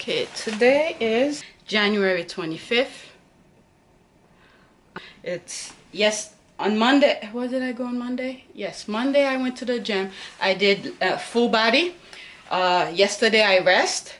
Okay, today is January 25th. On Monday. Where did I go on Monday? Yes, Monday I went to the gym. I did full body. Yesterday I rest.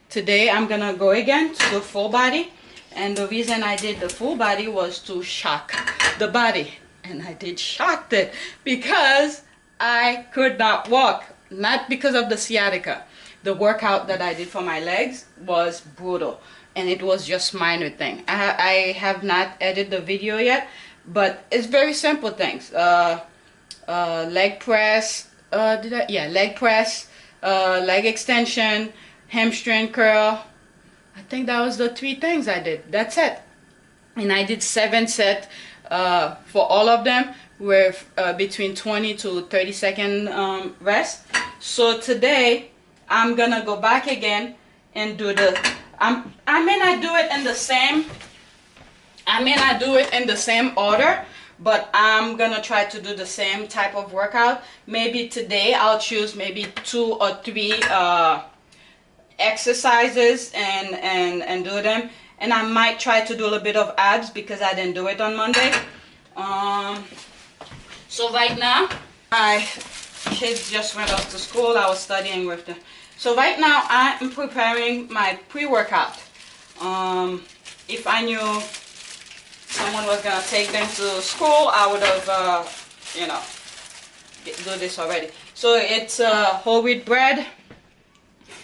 Today I'm gonna go again to do full body. And the reason I did the full body was to shock the body. And I did shock it because I could not walk. Not because of the sciatica. The workout that I did for my legs was brutal. And it was just minor thing. I have not edited the video yet. But it's very simple things. Leg press. Leg press. Leg extension. Hamstring curl. I think that was the 3 things I did. That's it. And I did 7 sets for all of them with between 20 to 30 second rest. So today I'm gonna go back again and do the I may not do it in the same order, but I'm gonna try to do the same type of workout. Maybe today I'll choose maybe 2 or 3 exercises and do them. And I might try to do a little bit of abs because I didn't do it on Monday. So right now my kids just went off to school. I was studying with them. So right now I'm preparing my pre-workout. If I knew someone was gonna take them to school, I would have do this already. So it's whole wheat bread,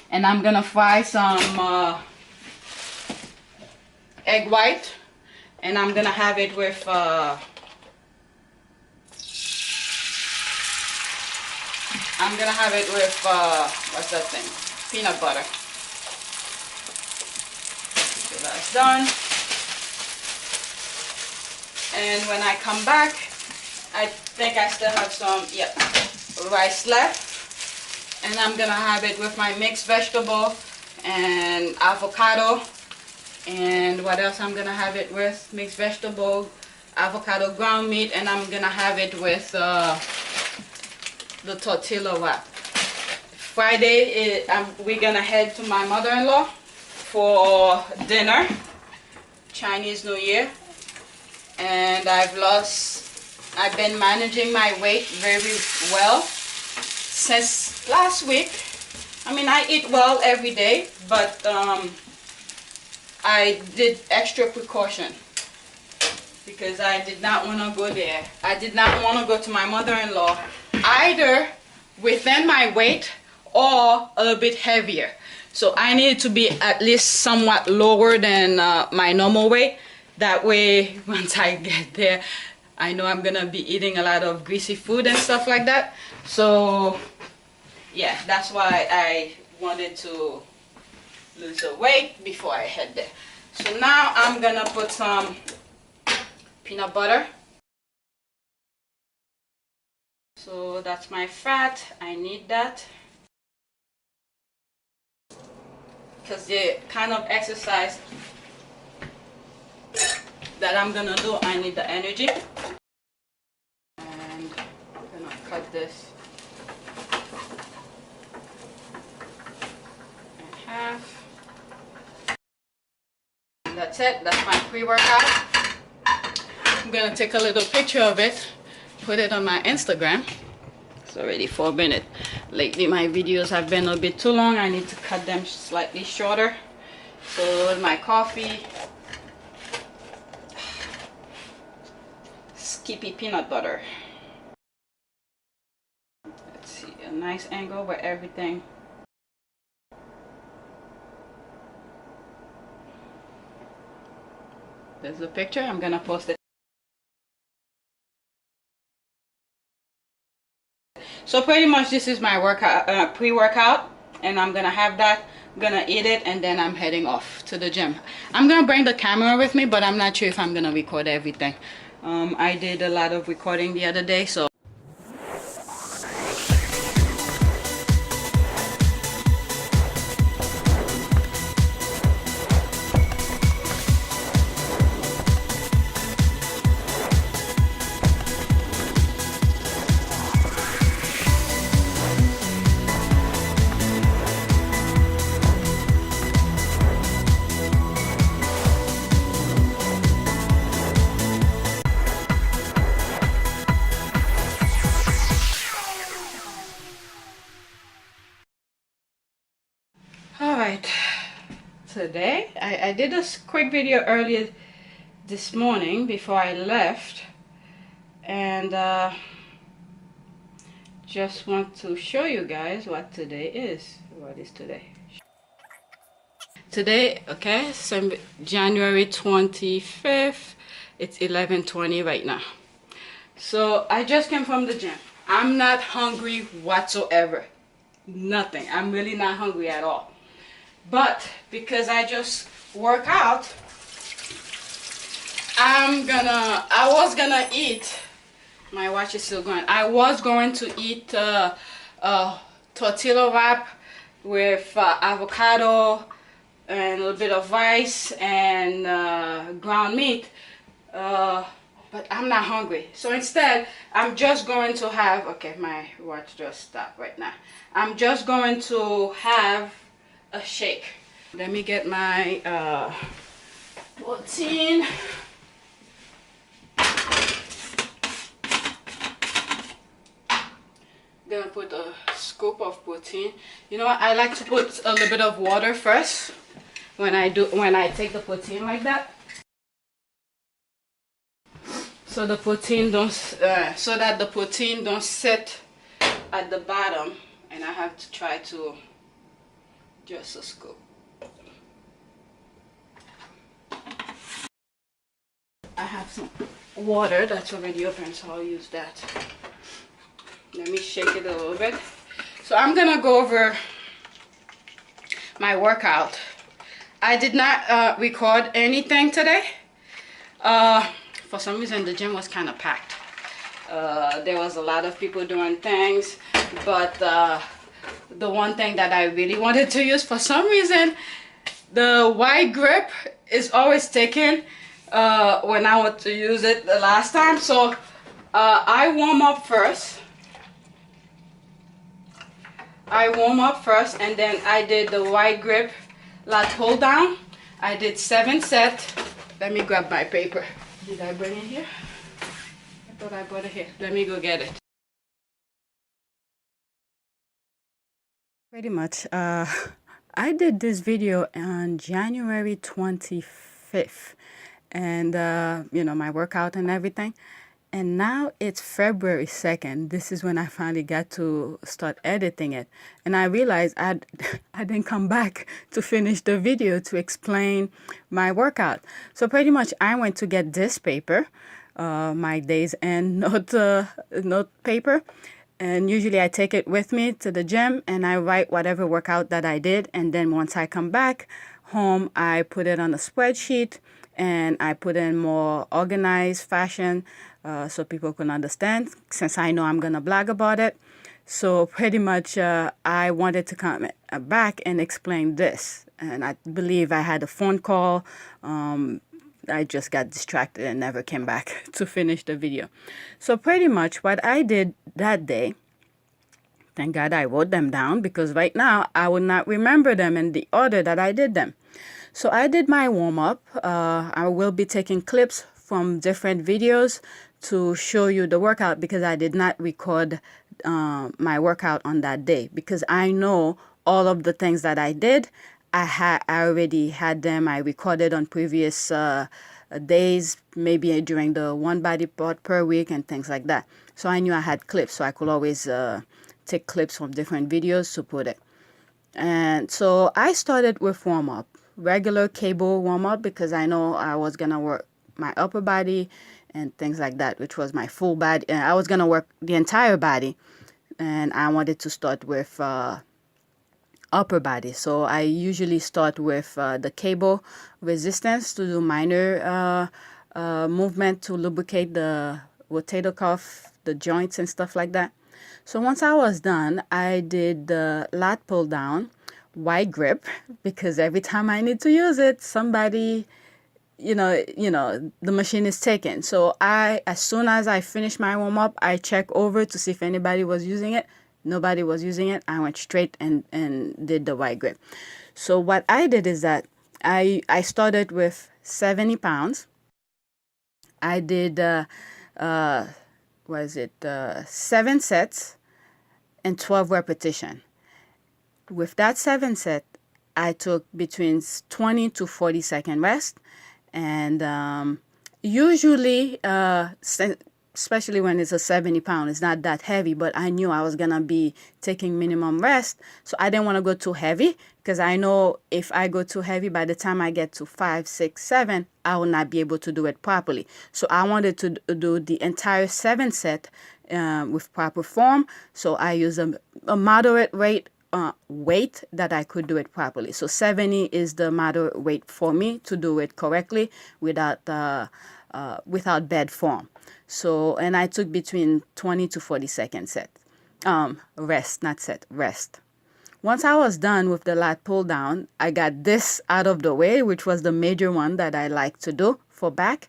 and I'm gonna fry some egg white, and I'm gonna have it with what's that thing? Peanut butter. So that's done. And when I come back, I think I still have some rice left. And I'm gonna have it with my mixed vegetable and avocado. And what else I'm gonna have it with? Mixed vegetable, avocado, ground meat, and I'm gonna have it with the tortilla wrap. Friday, we're gonna head to my mother-in-law for dinner, Chinese New Year. And I've been managing my weight very well since last week. I mean, I eat well every day, but I did extra precaution because I did not want to go there. I did not want to go to my mother-in-law either within my weight or a little bit heavier. So I needed to be at least somewhat lower than my normal weight. That way, once I get there, I know I'm gonna be eating a lot of greasy food and stuff like that. So yeah, that's why I wanted to lose the weight before I head there. So now I'm gonna put some peanut butter. So that's my fat. I need that because the kind of exercise that I'm gonna do, I need the energy. And I'm gonna cut this in half. And that's it. That's my pre-workout. I'm gonna take a little picture of it, put it on my Instagram. It's already 4 minutes. Lately my videos have been a bit too long. I need to cut them slightly shorter. So my coffee, Skippy peanut butter. Let's see, a nice angle where everything. There's the picture. I'm gonna post it. So pretty much this is my workout, pre-workout, and I'm gonna have that. I'm gonna eat it, and then I'm heading off to the gym. I'm gonna bring the camera with me, but I'm not sure if I'm gonna record everything. I did a lot of recording the other day, so right, today I did a quick video earlier this morning before I left, and just want to show you guys what today is. What is today? Today, okay, so January 25th, it's 11:20 right now. So I just came from the gym. I'm not hungry whatsoever. Nothing. I'm really not hungry at all. But because I just work out, I was gonna eat. My watch is still going. I was going to eat tortilla wrap with avocado and a little bit of rice and ground meat, but I'm not hungry. So instead, I'm just going to have, okay, my watch just stopped right now. I'm just going to have a shake. Let me get my protein. Gonna put a scoop of protein. You know what? I like to put a little bit of water first when I take the protein like that, so the protein don't so that the protein don't sit at the bottom, and I have to try to just a scoop. I have some water that's already open, so I'll use that. Let me shake it a little bit. So I'm gonna go over my workout. I did not record anything today. For some reason the gym was kind of packed. There was a lot of people doing things, but the one thing that I really wanted to use, for some reason the wide grip is always taken when I want to use it the last time. So I warm up first. And then I did the wide grip lat pull down. I did 7 sets. Let me grab my paper. Did I bring it here? I thought I brought it here. Let me go get it. Pretty much, I did this video on January 25th, and you know, my workout and everything. And now it's February 2nd. This is when I finally got to start editing it. And I realized I didn't come back to finish the video to explain my workout. So pretty much I went to get this paper, my days end note paper. And usually I take it with me to the gym and I write whatever workout that I did. And then once I come back home, I put it on a spreadsheet and I put in more organized fashion, so people can understand, since I know I'm going to blog about it. So pretty much I wanted to come back and explain this. And I believe I had a phone call. I just got distracted and never came back to finish the video. So pretty much what I did that day, thank God I wrote them down, because right now I would not remember them in the order that I did them. So I did my warm-up. I will be taking clips from different videos to show you the workout, because I did not record my workout on that day, because I know all of the things that I did. I already had them. I recorded on previous days, maybe during the one body part per week and things like that. So I knew I had clips, so I could always take clips from different videos to put it. And so I started with warm-up, regular cable warm-up, because I know I was gonna work my upper body and things like that, which was my full body. I was gonna work the entire body, and I wanted to start with upper body. So I usually start with the cable resistance to do minor movement to lubricate the rotator cuff, the joints and stuff like that. So once I was done, I did the lat pull down, wide grip, because every time I need to use it, somebody, you know, the machine is taken. So as soon as I finished my warm up, I checked over to see if anybody was using it. Nobody was using it. I went straight and did the wide grip. So what I did is that I started with 70 pounds. I did 7 sets and 12 repetition. With that 7 set, I took between 20 to 40-second rest. And usually, especially when it's a 70-pound, it's not that heavy, but I knew I was going to be taking minimum rest. So I didn't want to go too heavy, because I know if I go too heavy, by the time I get to 5, 6, 7, I will not be able to do it properly. So I wanted to do the entire 7 set with proper form. So I use a moderate weight that I could do it properly. So 70 is the moderate weight for me to do it correctly without bad form. So, and I took between 20 to 40-second set. Rest, not set, rest. Once I was done with the lat pull down, I got this out of the way, which was the major one that I like to do for back.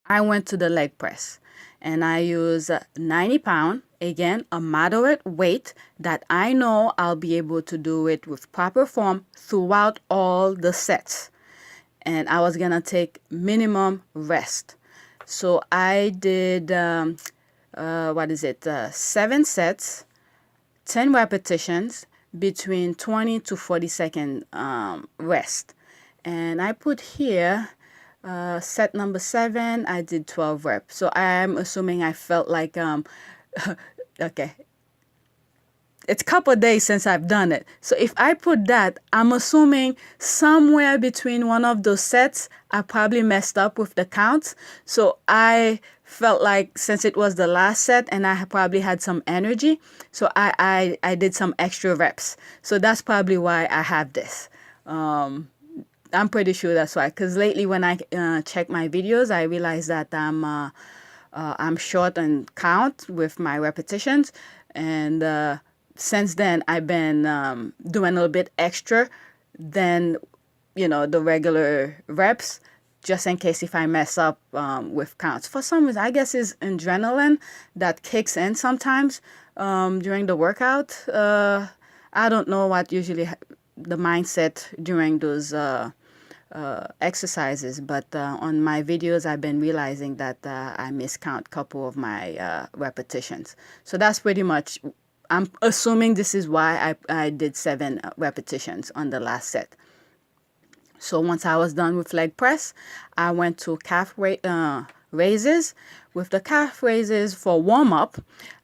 I went to the leg press, and I use 90-pound, again, a moderate weight that I know I'll be able to do it with proper form throughout all the sets. And I was going to take minimum rest. So I did, 7 sets, 10 repetitions, between 20 to 40-second rest. And I put here, set number 7, I did 12 reps. So I'm assuming I felt like, okay, it's a couple of days since I've done it. So if I put that, I'm assuming somewhere between one of those sets, I probably messed up with the counts. So I felt like, since it was the last set and I probably had some energy, so I did some extra reps. So that's probably why I have this. I'm pretty sure that's why. Because lately when I check my videos, I realize that I'm short on count with my repetitions. And since then, I've been doing a little bit extra than, the regular reps, just in case if I mess up with counts. For some reason, I guess it's adrenaline that kicks in sometimes during the workout. I don't know what usually the mindset during those exercises, but on my videos, I've been realizing that I miscount a couple of my repetitions. So that's pretty much, I'm assuming this is why I did 7 repetitions on the last set. So once I was done with leg press, I went to calf raises. With the calf raises for warm-up,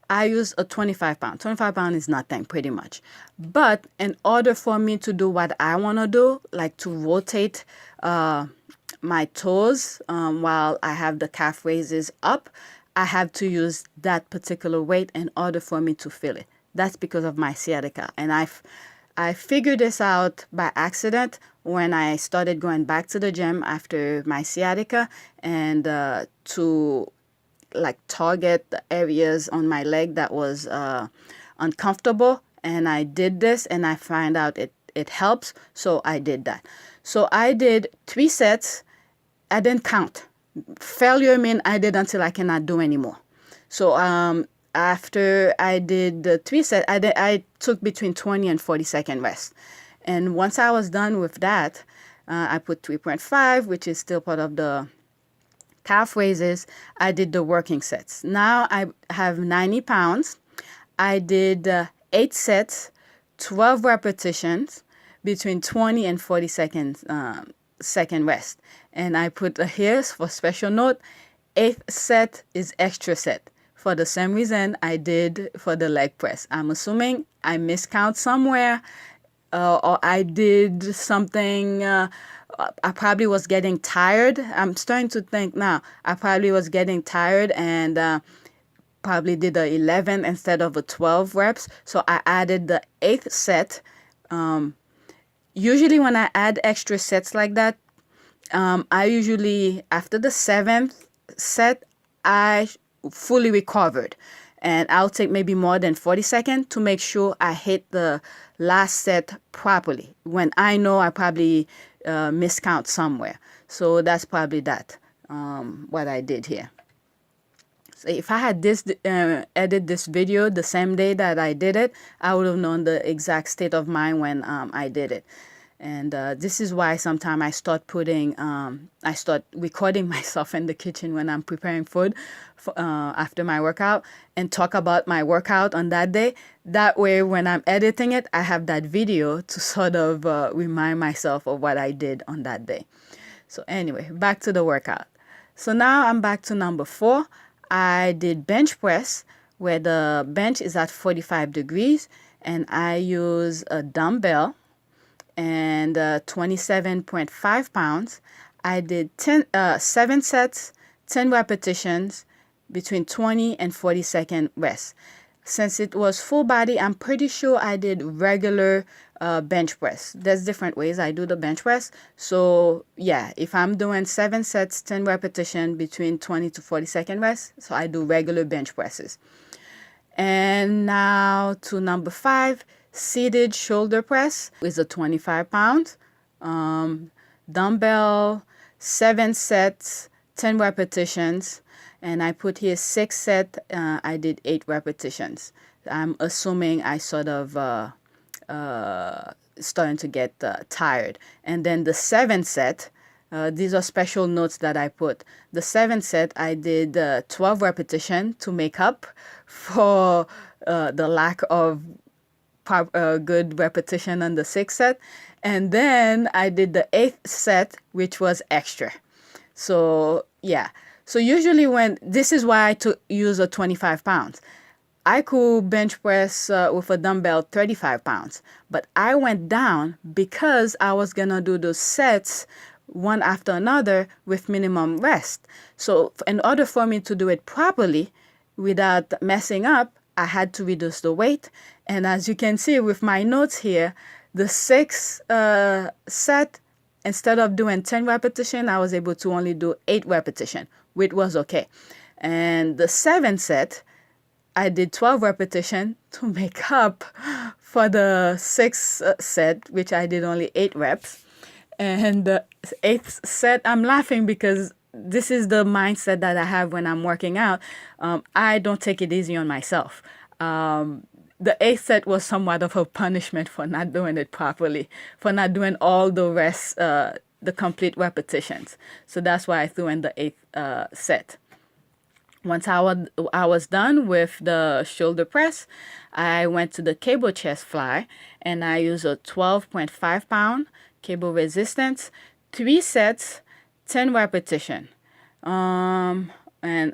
I used a 25-pound. 25-pound is nothing, pretty much. But in order for me to do what I want to do, like to rotate my toes while I have the calf raises up, I have to use that particular weight in order for me to feel it. That's because of my sciatica. And I figured this out by accident when I started going back to the gym after my sciatica, and to target the areas on my leg that was uncomfortable. And I did this, and I find out it helps. So I did that. So I did 3 sets. I didn't count. Failure means I did until I cannot do anymore. So after I did the 3 sets, I took between 20 and 40-second rest. And once I was done with that, I put 3.5, which is still part of the calf raises. I did the working sets. Now I have 90 pounds. I did 8 sets, 12 repetitions, between 20 and 40 seconds, second rest. And I put here for special note, 8th set is extra set, for the same reason I did for the leg press. I'm assuming I miscount somewhere, or I did something. I probably was getting tired. I'm starting to think now. I probably was getting tired and probably did a 11 instead of a 12 reps. So I added the 8th set. Usually when I add extra sets like that, I usually, after the 7th set, I fully recovered. And I'll take maybe more than 40 seconds to make sure I hit the last set properly, when I know I probably miscount somewhere. So that's probably that, what I did here. So if I had edit this video the same day that I did it, I would have known the exact state of mind when I did it. And this is why sometimes I start I start recording myself in the kitchen when I'm preparing food after my workout, and talk about my workout on that day. That way, when I'm editing it, I have that video to sort of remind myself of what I did on that day. So anyway, back to the workout. So now I'm back to number 4. I did bench press, where the bench is at 45 degrees, and I use a dumbbell and 27.5 pounds. I did 7 sets, 10 repetitions, between 20 and 40-second rest. Since it was full body, I'm pretty sure I did regular bench press. There's different ways I do the bench press. So yeah, if I'm doing 7 sets, 10 repetition, between 20 to 40-second rest, so I do regular bench presses. And now to number 5, seated shoulder press with a 25 pounds dumbbell, 7 sets, 10 repetitions, and I put here 6 sets. I did 8 repetitions. I'm assuming I sort of starting to get tired. And then the 7 set, these are special notes that I put. The 7 set, I did 12 repetition to make up for the lack of good repetition on the 6th set. And then I did the 8th set, which was extra. So yeah. So usually this is why I use a 25 pounds. I could bench press with a dumbbell 35 pounds, but I went down because I was going to do those sets one after another with minimum rest. So in order for me to do it properly without messing up, I had to reduce the weight. And as you can see with my notes here, the 6th set, instead of doing 10 repetition, I was able to only do 8 repetition, which was okay. And the 7th set, I did 12 repetition to make up for the 6th set, which I did only 8 reps. And the 8th set, I'm laughing because this is the mindset that I have when I'm working out. I don't take it easy on myself. The 8th set was somewhat of a punishment for not doing it properly, for not doing all the rest, the complete repetitions. So that's why I threw in the 8th set. Once I was done with the shoulder press, I went to the cable chest fly, and I used a 12.5 pound cable resistance, 3 sets, 10 repetition. And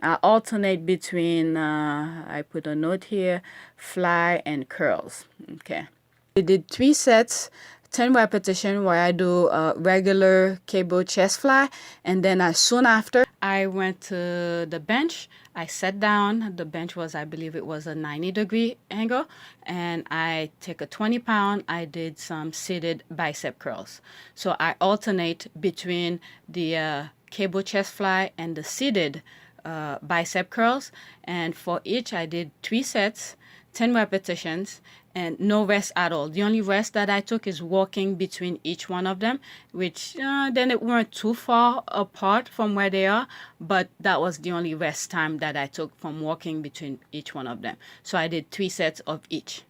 I alternate between, I put a note here, fly and curls. Okay. We did 3 sets, 10 repetition, where I do a regular cable chest fly. And then soon after, I went to the bench. I sat down. The bench was, I believe it was a 90-degree angle. And I take a 20 pound. I did some seated bicep curls. So I alternate between the cable chest fly and the seated bicep curls. And for each, I did 3 sets, 10 repetitions, and no rest at all. The only rest that I took is walking between each one of them, which then it weren't too far apart from where they are, but that was the only rest time that I took from walking between each one of them. So I did 3 sets of each.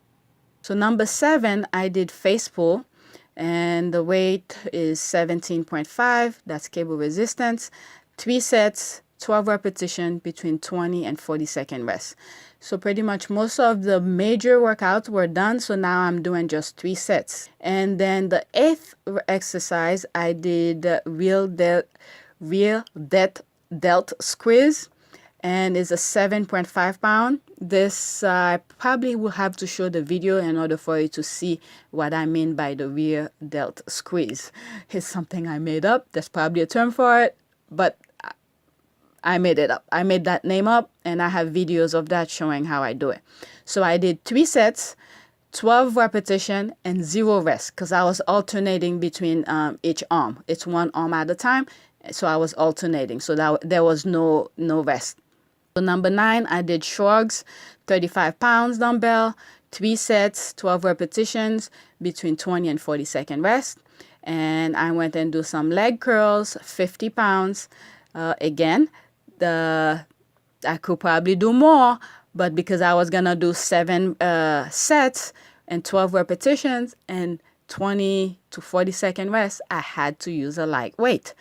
So number 7, I did face pull, and the weight is 17.5. That's cable resistance. 3 sets, 12 repetition, between 20 and 40-second rest. So pretty much most of the major workouts were done. So now I'm doing just 3 sets. And then the 8th exercise, I did real delt squeeze, and it's a 7.5 pound. This I probably will have to show the video in order for you to see what I mean by the rear delt squeeze. It's something I made up. There's probably a term for it, but I made it up. I made that name up, and I have videos of that showing how I do it. So I did 3 sets, 12 repetition, and 0 rest, because I was alternating between each arm. It's one arm at a time, so I was alternating. So there was no rest. So number 9, I did shrugs, 35 pounds dumbbell, 3 sets, 12 repetitions, between 20 and 40-second rest. And I went and do some leg curls, 50 pounds. Again, I could probably do more, but because I was going to do 7 sets and 12 repetitions and 20 to 40-second rest, I had to use a light weight,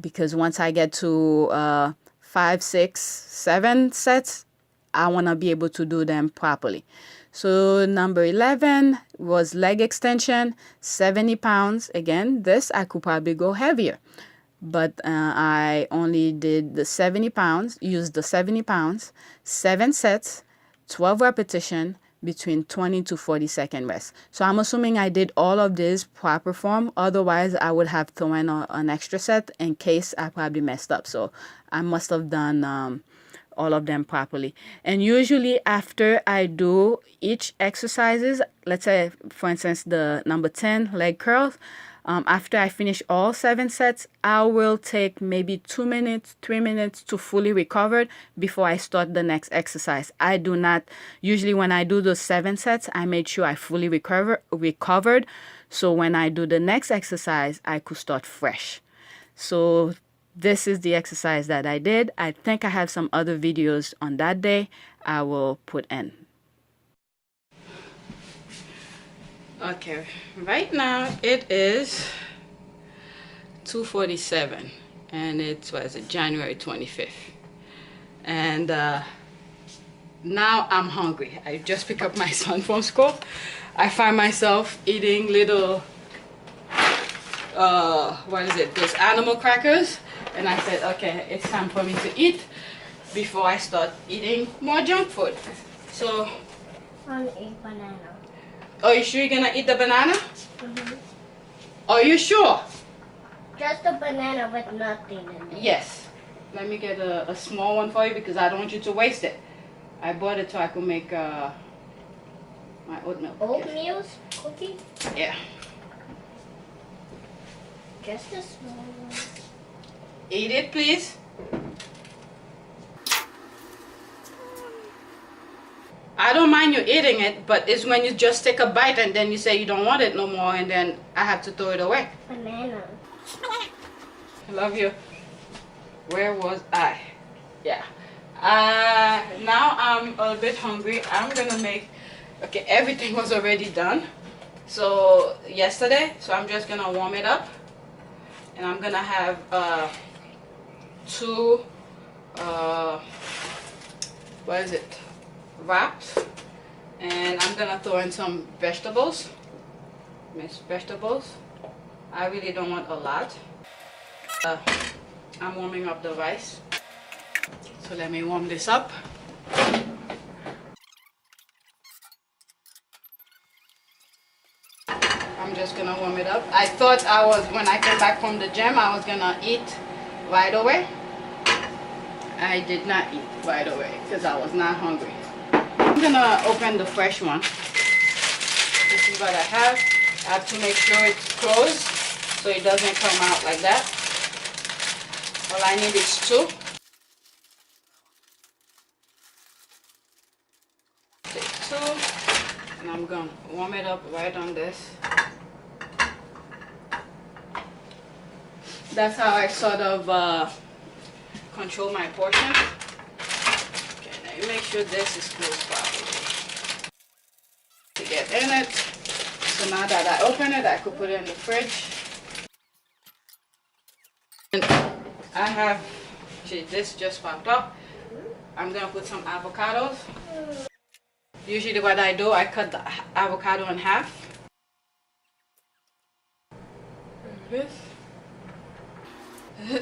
because once I get to 5, 6, 7 sets, I want to be able to do them properly. So number 11 was leg extension, 70 pounds. Again, this I could probably go heavier, but I only did the 70 pounds, used the 70 pounds, 7 sets, 12 repetition, between 20 to 40-second rest. So I'm assuming I did all of this proper form. Otherwise, I would have thrown an extra set in case I probably messed up. So I must have done all of them properly. And usually after I do each exercises, let's say for instance the number 10 leg curls, after I finish all 7 sets, I will take maybe 2 minutes, 3 minutes to fully recover before I start the next exercise. I do not, usually when I do those 7 sets, I made sure I fully recovered. So when I do the next exercise, I could start fresh. So this is the exercise that I did. I think I have some other videos on that day I will put in. Okay, right now it is 2:47 and it's, what is it, January 25th. And now I'm hungry. I just picked up my son from school. I find myself eating little, what is it, those animal crackers. And I said, okay, it's time for me to eat before I start eating more junk food. So, I want to eat banana. are you sure you're gonna eat the banana? Mm-hmm. Are you sure? Just a banana with nothing in it. Yes. Let me get a small one for you because I don't want you to waste it. I bought it so I could make my oatmeal. Oatmeal cookie? Yeah. Just a small one. Eat it, please. I don't mind you eating it, but it's when you just take a bite and then you say you don't want it no more and then I have to throw it away. Banana. I love you. Where was I? Yeah. Now I'm a bit hungry. I'm gonna make, okay, everything was already done. So yesterday, so I'm just gonna warm it up. And I'm gonna have 2 what is it, wraps, and I'm gonna throw in some vegetables, mixed vegetables. I really don't want a lot. I'm warming up the rice, so let me warm this up. I'm just gonna warm it up. I thought when I came back from the gym, I was gonna eat right away. I did not eat right away because I was not hungry. I'm gonna open the fresh one. This is what I have. I have to make sure it's closed so it doesn't come out like that. All I need is 2. Take 2, and I'm gonna warm it up right on this. That's how I sort of control my portion. Okay, now you make sure this is closed properly to get in it. So now that I open it, I could put it in the fridge. And I have, see, this just popped up. I'm gonna put some avocados. Usually what I do, I cut the avocado in half. This.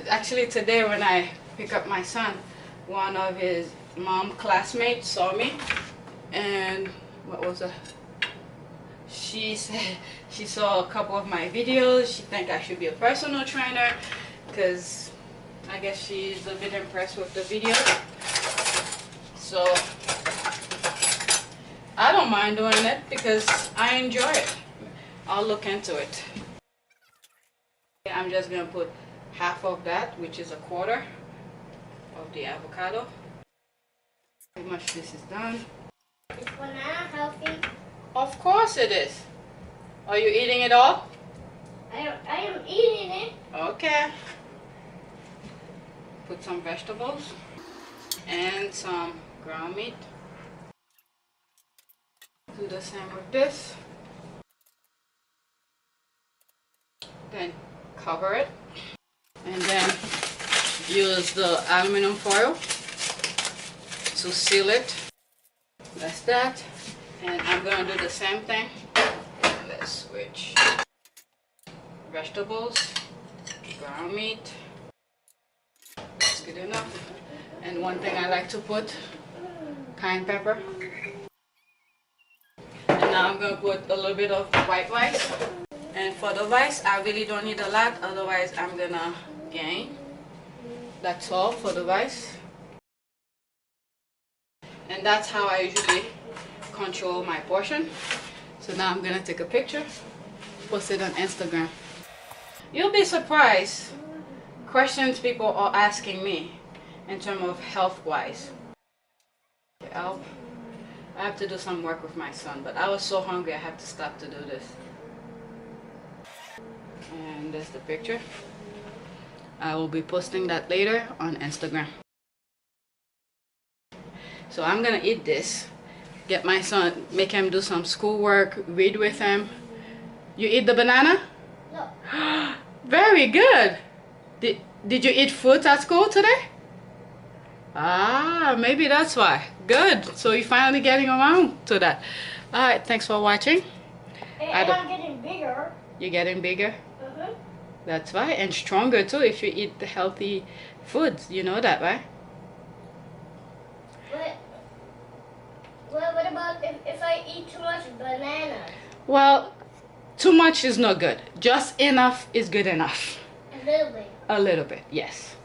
Actually today when I pick up my son, one of his mom classmates saw me and what was it? She said she saw a couple of my videos. She think I should be a personal trainer because I guess she's a bit impressed with the video. So I don't mind doing it because I enjoy it. I'll look into it. I'm just gonna put half of that, which is 1/4 of the avocado. Pretty much this is done. Is banana healthy? Of course it is. Are you eating it all? I am eating it. Okay. Put some vegetables and some ground meat. Do the same with this. Then cover it. And then use the aluminum foil to seal it. That's that. And I'm gonna do the same thing. Let's switch. Vegetables, ground meat. That's good enough. And one thing I like to put, cayenne pepper. And now I'm gonna put a little bit of white rice. And for the rice, I really don't need a lot, otherwise I'm gonna gain. That's all for the rice. And that's how I usually control my portion. So now I'm gonna take a picture, post it on Instagram. You'll be surprised questions people are asking me in terms of health-wise. I have to do some work with my son, but I was so hungry I had to stop to do this. And there's the picture. I will be posting that later on Instagram. So I'm gonna eat this, get my son, make him do some schoolwork, read with him. You eat the banana? No. Very good. Did you eat fruit at school today? Ah, maybe that's why. Good. So you're finally getting around to that. Alright, thanks for watching. And I'm getting bigger. You're getting bigger? That's right. And stronger too if you eat the healthy foods. You know that, right? What about if I eat too much banana? Well, too much is not good. Just enough is good enough. A little bit. A little bit, yes.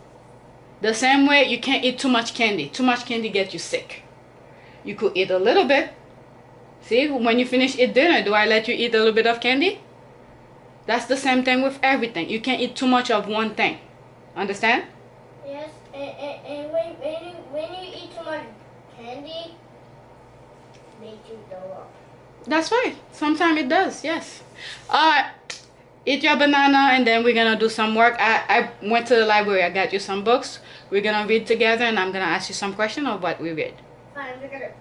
The same way you can't eat too much candy. Too much candy gets you sick. You could eat a little bit. See, when you finish eat dinner, do I let you eat a little bit of candy? That's the same thing with everything. You can't eat too much of one thing. Understand? Yes, and when you eat too much candy, it makes you throw up. That's right. Sometimes it does, yes. Alright. Eat your banana and then we're gonna do some work. I went to the library, I got you some books. We're gonna read together and I'm gonna ask you some questions of what we read. Fine, I'm gonna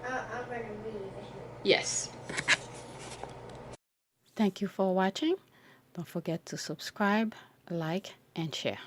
read with you. Yes. Thank you for watching. Don't forget to subscribe, like, and share.